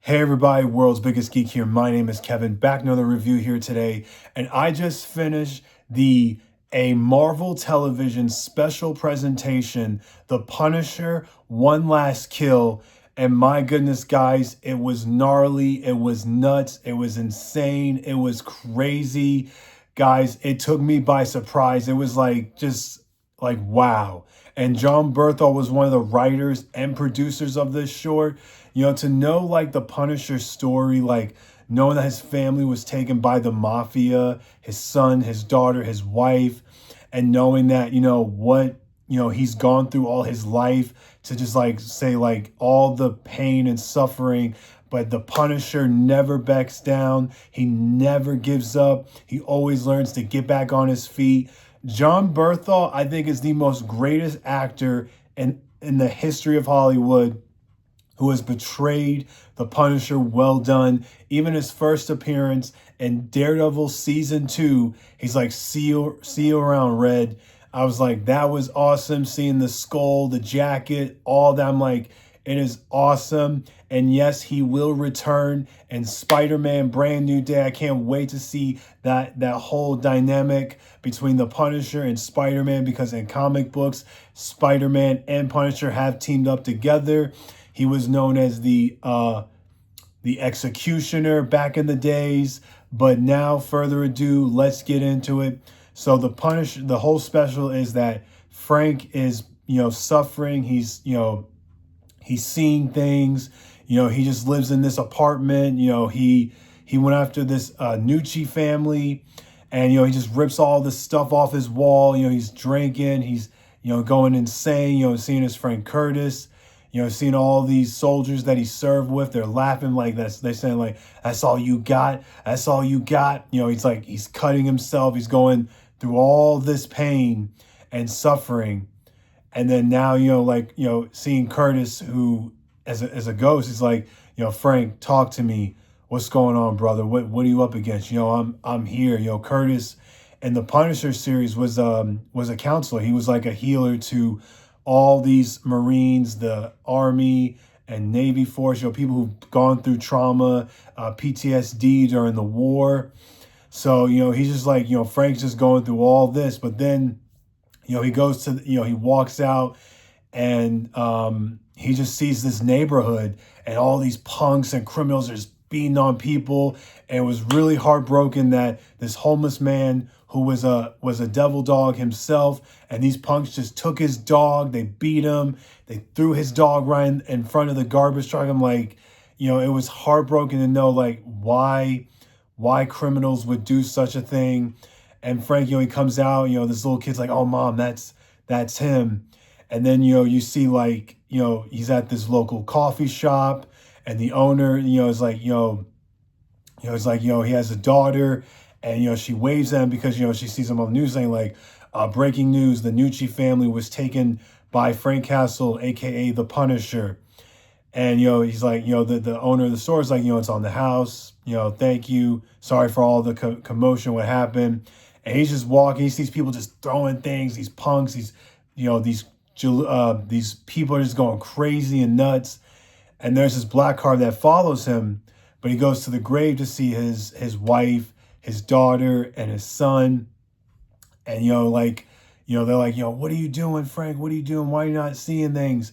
Hey everybody, world's biggest geek here. My name is Kevin. Back another review here today, and I just finished the a Marvel Television special presentation, The Punisher: One Last Kill. And my goodness, guys, it was gnarly, it was nuts, it was insane, it was crazy. Guys, it took me by surprise. It was like just like wow. And John Berthel was one of the writers and producers of this short. To know like the Punisher story, like knowing that his family was taken by the mafia, his son, his daughter, his wife, and knowing that, he's gone through all his life to just like say like all the pain and suffering. But the Punisher never backs down. He never gives up. He always learns to get back on his feet. John Berthel, I think, is the most greatest actor in the history of Hollywood who has betrayed the Punisher. Well done. Even his first appearance in Daredevil season 2, he's like, see you around, Red. I was like, that was awesome. Seeing the skull, the jacket, all that. I'm like, it is awesome. And yes, he will return in Spider-Man Brand New Day. I can't wait to see that whole dynamic between the Punisher and Spider-Man, because in comic books, Spider-Man and Punisher have teamed up together. He was known as the Executioner back in the days. But now, further ado, let's get into it. So the whole special is that Frank is, suffering. He's seeing things. He just lives in this apartment. He went after this Nucci family, and he just rips all this stuff off his wall. He's drinking. He's going insane. Seeing his friend Curtis. Seeing all these soldiers that he served with, they're laughing like that. They're saying like, "That's all you got. That's all you got." He's cutting himself. He's going through all this pain and suffering. And then now, seeing Curtis, who as a ghost, is like, Frank, talk to me. What's going on, brother? What are you up against? I'm here. Curtis in the Punisher series was a counselor. He was like a healer to all these Marines, the Army and Navy force, people who've gone through trauma, PTSD during the war. So, he's just like, Frank's just going through all this. But then, he goes to, he walks out, and he just sees this neighborhood and all these punks and criminals are just beating on people. And was really heartbroken that this homeless man who was a devil dog himself, and these punks just took his dog, they beat him, they threw his dog right in front of the garbage truck. I'm like, it was heartbroken to know like why criminals would do such a thing. And Frank, he comes out, this little kid's like, "Oh, Mom, that's him." And then, you see like, he's at this local coffee shop, and the owner, is like, it's like, he has a daughter, and, she waves at him because, she sees him on the news saying like, breaking news, the Nucci family was taken by Frank Castle, AKA the Punisher. And, he's like, the owner of the store is like, it's on the house, thank you. Sorry for all the commotion, what happened. And he's just walking. He sees people just throwing things, these punks, these people are just going crazy and nuts. And there's this black car that follows him, but he goes to the grave to see his wife, his daughter, and his son. And, they're like, "What are you doing, Frank? What are you doing? Why are you not seeing things?"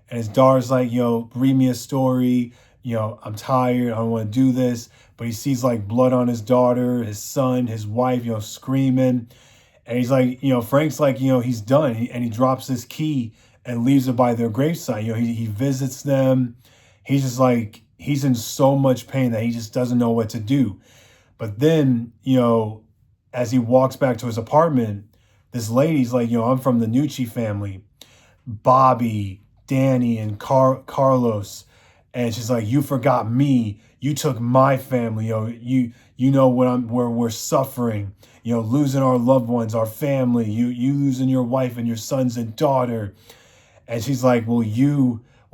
And his daughter's like, "Read me a story. I'm tired. I don't want to do this." But he sees like blood on his daughter, his son, his wife, screaming. And he's like, Frank's like, he's done. And he drops his key and leaves it by their gravesite. He visits them. He's just like, he's in so much pain that he just doesn't know what to do. But then, as he walks back to his apartment, this lady's like, "I'm from the Nucci family, Bobby, Danny, and Carlos." And she's like, "You forgot me. You took my family. You know where we're suffering. Losing our loved ones, our family. You losing your wife and your sons and daughter." And she's like, well,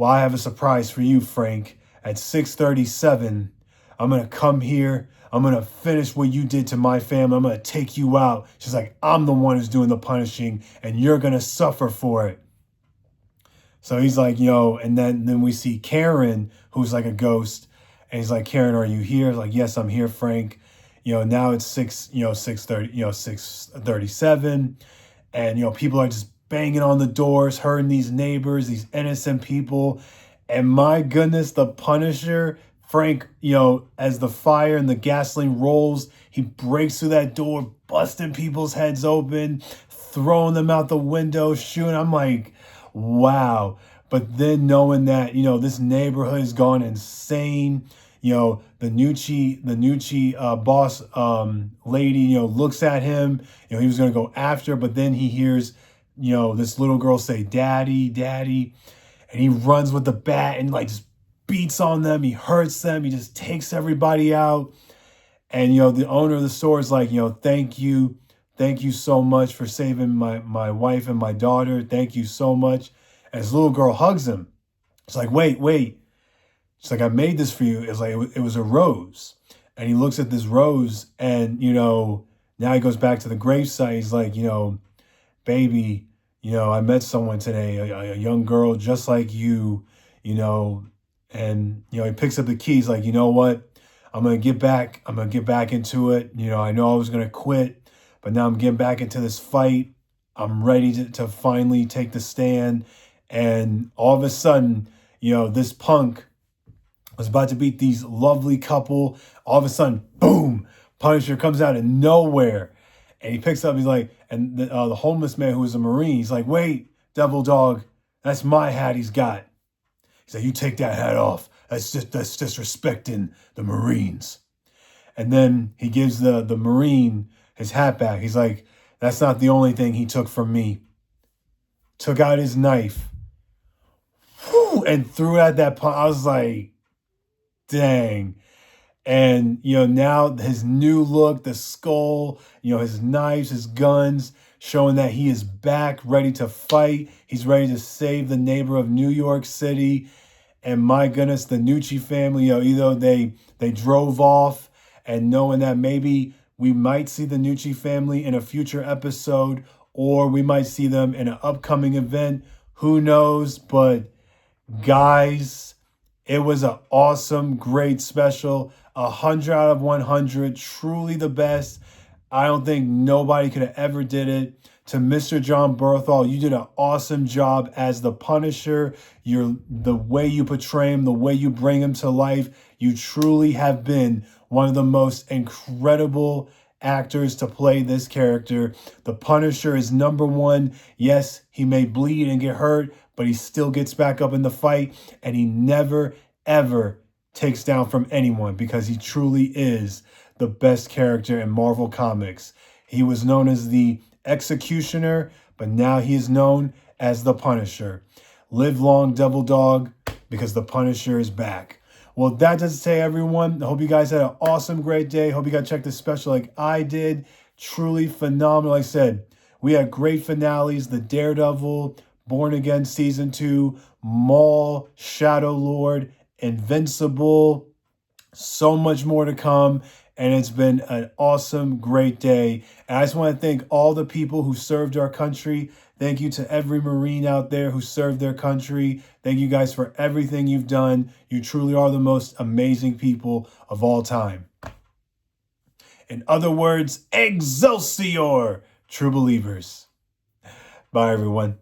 I have a surprise for you, Frank. At 6:37, I'm gonna come here. I'm gonna finish what you did to my family. I'm gonna take you out. She's like, "I'm the one who's doing the punishing, and you're gonna suffer for it." So he's like, and then we see Karen, who's like a ghost, And he's like, Karen, are you here? Like, yes, I'm here, Frank. Now it's 6:37. And, people are just banging on the doors, hurting these neighbors, these innocent people. And my goodness, the Punisher, Frank, as the fire and the gasoline rolls, he breaks through that door, busting people's heads open, throwing them out the window, shooting. I'm like, wow. But then knowing that, this neighborhood has gone insane, the Nucci boss lady, looks at him, he was going to go after, but then he hears, this little girl say, Daddy, Daddy. And he runs with the bat and like just beats on them. He hurts them. He just takes everybody out. And, the owner of the store is like, thank you. Thank you so much for saving my wife and my daughter. Thank you so much. And his little girl hugs him. It's like, wait. She's like, I made this for you. It's like, it was a rose. And he looks at this rose and, now he goes back to the gravesite. He's like, baby, I met someone today, a young girl just like you, and, he picks up the keys like, you know what? I'm going to get back. I'm going to get back into it. I know I was going to quit, but now I'm getting back into this fight. I'm ready to finally take the stand. And all of a sudden, this punk was about to beat these lovely couple. All of a sudden, boom, Punisher comes out of nowhere. And he picks up, he's like, and the homeless man who was a Marine, he's like, wait, Devil Dog, that's my hat he's got. He's like, you take that hat off. That's disrespecting the Marines. And then he gives the Marine his hat back. He's like, that's not the only thing he took from me. Took out his knife. Whew, and threw it at that punch. I was like, dang. And, now his new look, the skull, his knives, his guns, showing that he is back, ready to fight. He's ready to save the neighbor of New York City. And my goodness, the Nucci family, either they drove off, and knowing that maybe we might see the Nucci family in a future episode, or we might see them in an upcoming event. Who knows? But guys, it was an awesome, great special. 100 out of 100, truly the best. I don't think nobody could have ever did it. To Mr. Jon Bernthal, you did an awesome job as the Punisher. The way you portray him, the way you bring him to life, you truly have been one of the most incredible actors to play this character. The Punisher is number one. Yes, he may bleed and get hurt, but he still gets back up in the fight, and he never, ever takes down from anyone, because he truly is the best character in Marvel Comics. He was known as the Executioner, but now he is known as the Punisher. Live long, Devil Dog, because the Punisher is back. Well, that does it, say, everyone. I hope you guys had an awesome, great day. Hope you got to check this special like I did. Truly phenomenal. Like I said, we had great finales. The Daredevil, Born Again Season 2, Maul, Shadow Lord, Invincible, so much more to come. And it's been an awesome, great day. And I just want to thank all the people who served our country. Thank you to every Marine out there who served their country. Thank you guys for everything you've done. You truly are the most amazing people of all time. In other words, Excelsior, true believers. Bye, everyone.